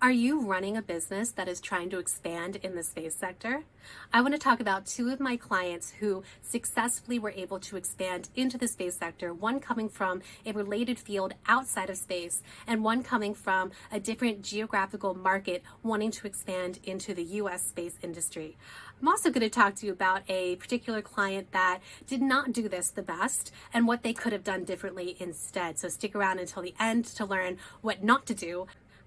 Are you running a business that is trying to expand in the space sector? I want to talk about two of my clients who successfully were able to expand into the space sector, one coming from a related field outside of space, and one coming from a different geographical market wanting to expand into the US space industry. I'm also going to talk to you about a particular client that did not do this the best and what they could have done differently instead. So stick around until the end to learn what not to do.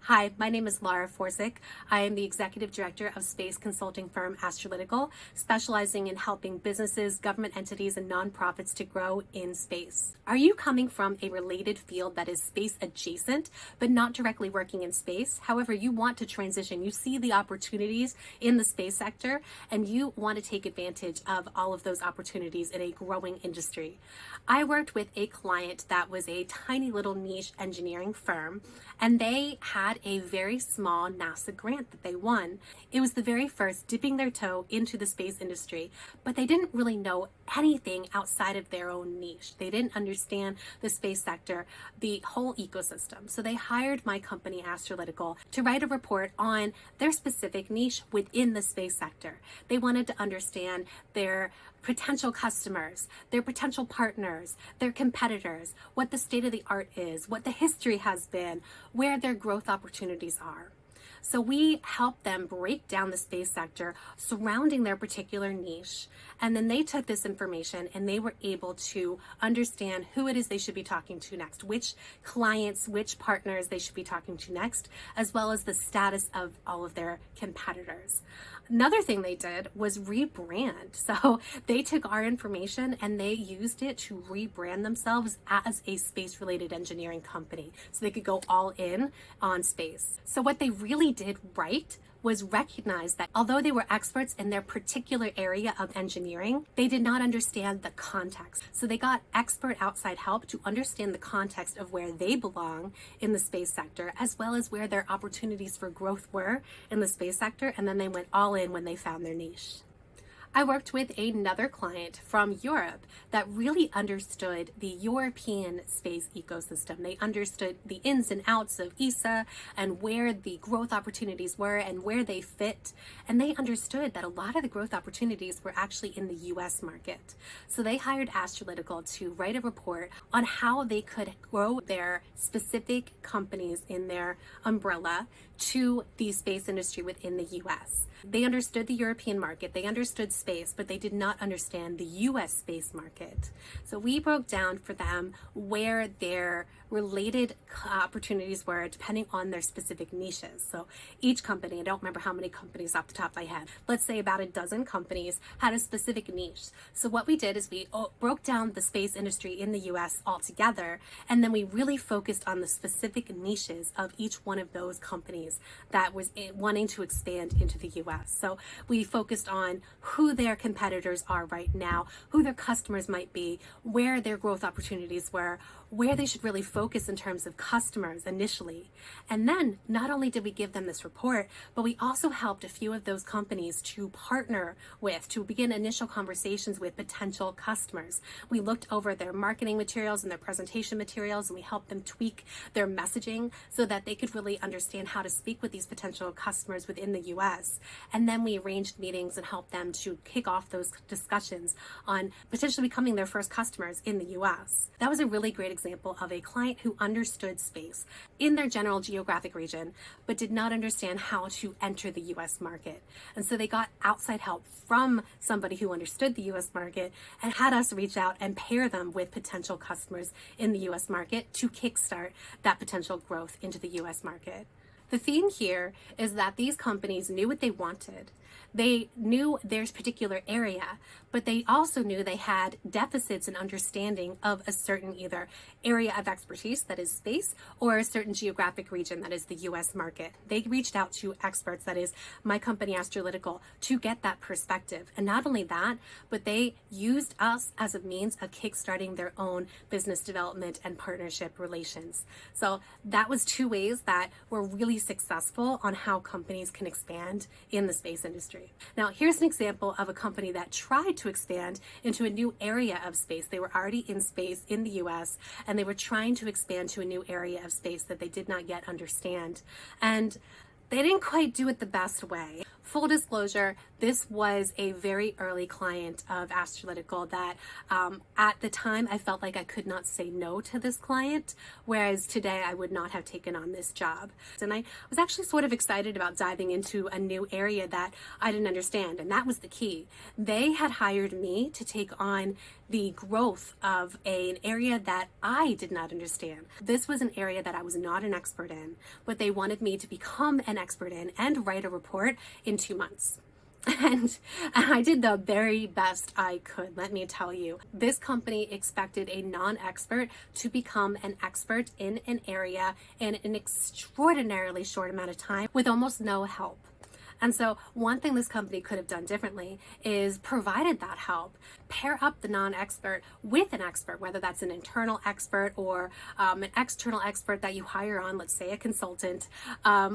Hi, my name is Laura Forsick. I am the executive director of space consulting firm Astrolytical, specializing in helping businesses, government entities, and nonprofits to grow in space. Are you coming from a related field that is space adjacent, but not directly working in space? However, you want to transition. You see the opportunities in the space sector, and you want to take advantage of all of those opportunities in a growing industry. I worked with a client that was a tiny little niche engineering firm, and they had a very small NASA grant that they won. It was the very first dipping their toe into the space industry, but they didn't really know anything outside of their own niche. They didn't understand the space sector, the whole ecosystem. So they hired my company, Astrolytical, to write a report on their specific niche within the space sector. They wanted to understand their potential customers, their potential partners, their competitors, what the state of the art is, what the history has been, where their growth opportunities are. So we help them break down the space sector surrounding their particular niche. And then they took this information and they were able to understand who it is they should be talking to next, which clients, which partners they should be talking to next, as well as the status of all of their competitors. Another thing they did was rebrand. So they took our information and they used it to rebrand themselves as a space-related engineering company so they could go all in on space. So what they really did right was recognize that although they were experts in their particular area of engineering, they did not understand the context. So they got expert outside help to understand the context of where they belong in the space sector, as well as where their opportunities for growth were in the space sector, and then they went all in when they found their niche. I worked with another client from Europe that really understood the European space ecosystem. They understood the ins and outs of ESA and where the growth opportunities were and where they fit. And they understood that a lot of the growth opportunities were actually in the US market. So they hired Astrolytical to write a report on how they could grow their specific companies in their umbrella to the space industry within the US. They understood the European market, they understood space, but they did not understand the US space market. So we broke down for them where their related opportunities were depending on their specific niches. So each company, I don't remember how many companies off the top of my head, let's say about a dozen companies had a specific niche. So what we did is we broke down the space industry in the US altogether, and then we really focused on the specific niches of each one of those companies that was wanting to expand into the US. So we focused on who their competitors are right now, who their customers might be, where their growth opportunities were, where they should really focus in terms of customers initially. And then not only did we give them this report, but we also helped a few of those companies to partner with, to begin initial conversations with potential customers. We looked over their marketing materials and their presentation materials, and we helped them tweak their messaging so that they could really understand how to speak with these potential customers within the US. And then we arranged meetings and helped them to kick off those discussions on potentially becoming their first customers in the US. That was a really great example of a client who understood space in their general geographic region, but did not understand how to enter the US market. And so they got outside help from somebody who understood the US market and had us reach out and pair them with potential customers in the US market to kickstart that potential growth into the US market. The theme here is that these companies knew what they wanted. They knew their particular area, but they also knew they had deficits in understanding of a certain either area of expertise, that is space, or a certain geographic region, that is the US market. They reached out to experts, that is my company Astrolytical, to get that perspective. And not only that, but they used us as a means of kickstarting their own business development and partnership relations. So that was two ways that were really successful on how companies can expand in the space industry. Now, here's an example of a company that tried to expand into a new area of space. They were already in space in the US, and they were trying to expand to a new area of space that they did not yet understand. And they didn't quite do it the best way. Full disclosure, this was a very early client of Astrolytical that at the time I felt like I could not say no to this client, whereas today I would not have taken on this job. And I was actually sort of excited about diving into a new area that I didn't understand, and that was the key. They had hired me to take on the growth of an area that I did not understand. This was an area that I was not an expert in, but they wanted me to become an expert in and write a report in 2 months. And I did the very best I could, let me tell you. This company expected a non-expert to become an expert in an area in an extraordinarily short amount of time with almost no help. And so one thing this company could have done differently is provided that help. Pair up the non-expert with an expert, whether that's an internal expert or an external expert that you hire on, let's say a consultant,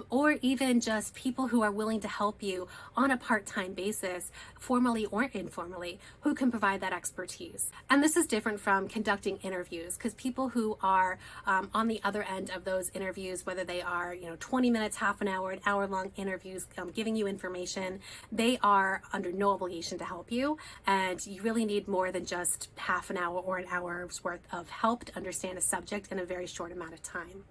or even just people who are willing to help you on a part-time basis, formally or informally, who can provide that expertise. And this is different from conducting interviews, because people who are on the other end of those interviews, whether they are 20 minutes, half an hour long interviews, giving you information, they are under no obligation to help you, and you really need more than just half an hour or an hour's worth of help to understand a subject in a very short amount of time.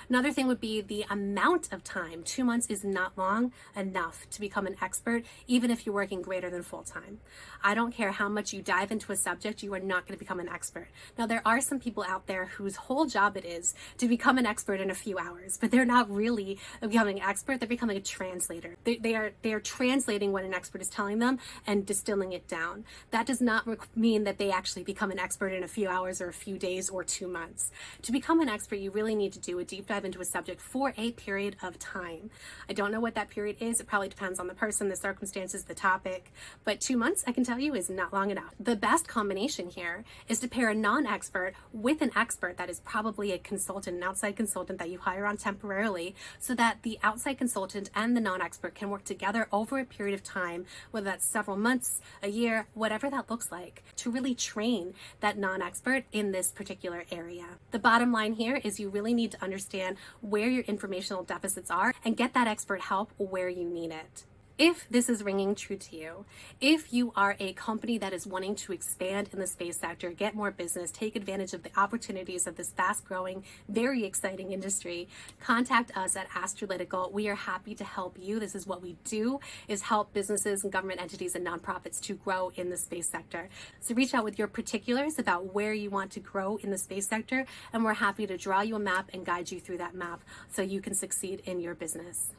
Another thing would be the amount of time. 2 months is not long enough to become an expert, even if you're working greater than full time. I don't care how much you dive into a subject, you are not going to become an expert. Now, there are some people out there whose whole job it is to become an expert in a few hours, but they're not really becoming an expert, they're becoming a translator. They are translating what an expert is telling them and distilling it down. That does not mean that they actually become an expert in a few hours or a few days or 2 months. To become an expert, you really need to do a deep dive into a subject for a period of time. I don't know what that period is. It probably depends on the person, the circumstances, the topic, but 2 months, I can tell you, is not long enough. The best combination here is to pair a non-expert with an expert that is probably a consultant, an outside consultant that you hire on temporarily, so that the outside consultant and the non-expert can work together over a period of time, whether that's several months, a year, whatever that looks like, to really train that non-expert in this particular area. The bottom line here is you really need to understand where your informational deficits are and get that expert help where you need it. If this is ringing true to you, if you are a company that is wanting to expand in the space sector, get more business, take advantage of the opportunities of this fast-growing, very exciting industry, contact us at Astrolytical. We are happy to help you. This is what we do, is help businesses and government entities and nonprofits to grow in the space sector. So reach out with your particulars about where you want to grow in the space sector, and we're happy to draw you a map and guide you through that map so you can succeed in your business.